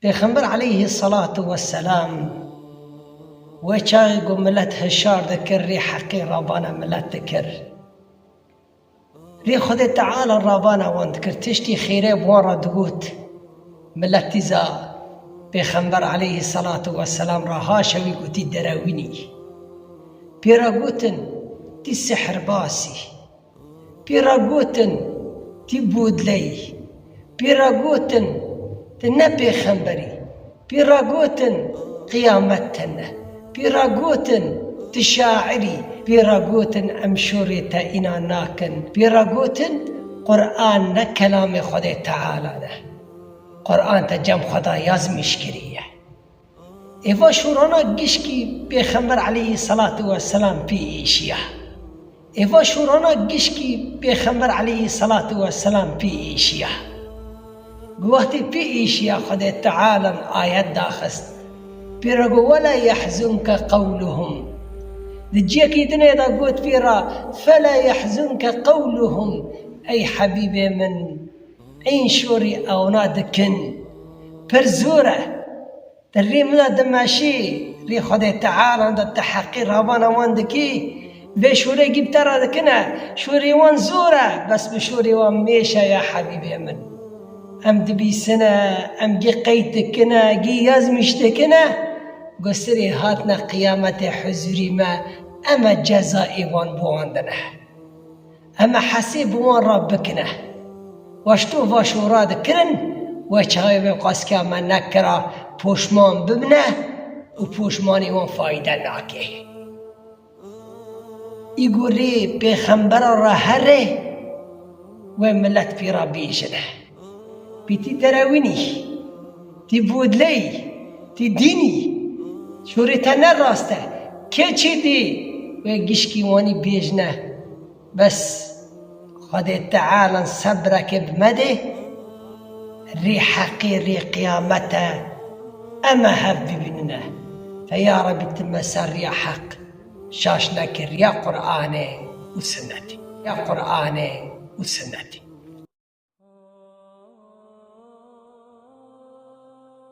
پیغمبر علیه الصلاة والسلام و چاقی گو ملت هشار دکر ری حقی رابانا ملت دکر ری خود تعالی رابانا واند کر تشتی خیره بوان را دگوت ملت تیزا پیغمبر علیه الصلاة والسلام را هاشوی گوتی دروینی پیرا گوتن تی سحر باسی پیرا گوتن تی بودلی پیرا گوتن تی نه پیغمبری پیرا گوتن قیامت تنه پیرا گوتن تی شاعری پیرا گوتن امشوری تا اینا ناکن پیرا گوتن قرآن نه کلام خود تعالی نه قرآن تا جم خدا یازمیش کریه ایوا شورانا گشکی پیغمبر علیه الصلاة والسلام پی ایشیه ایوا شورانا گشکی پیغمبر علیه الصلاة والسلام پی ایشیه گوهتی پی ایشیه خود تعالی آیت داخست پیرا گو ولا يحزنك قولهم دجيه کی دنیا دا گوت پیرا فلا يحزنك قولهم ای حبیب من این شوری اونا دکن پر زوره در ری مدا دماشی ری خود تعالی دا تحقی رابانا وان دکی به شوری گیبتر دکنه شوری وان زوره بس به شوری وان میشه یا حبیب من ام دبی سنه ام گی قید دکنه گی یازمیش دکنه گسری هاتنا قیامت حضوری ما اما جزائی وان بواندنه اما حسیب وان را بکنه واشتو واشورا دکرن و چای به قاسکا من نکرا پوشمان ببنه و پوشمانی وان فایده ناکه ایگوری پیغمبر را هره و ملت پیرا بیشنه بیتی دروینی تی بودلی تی دینی شوری تا نراسته که چی دی و گشکی وانی بیجنه بس خود تعالی صبرک بمده ری حقی ری قیامته اما هف ببینه فیا ربی تمسر یا حق شاش نکر یا قرآن و سنتی یا قرآن و سنتی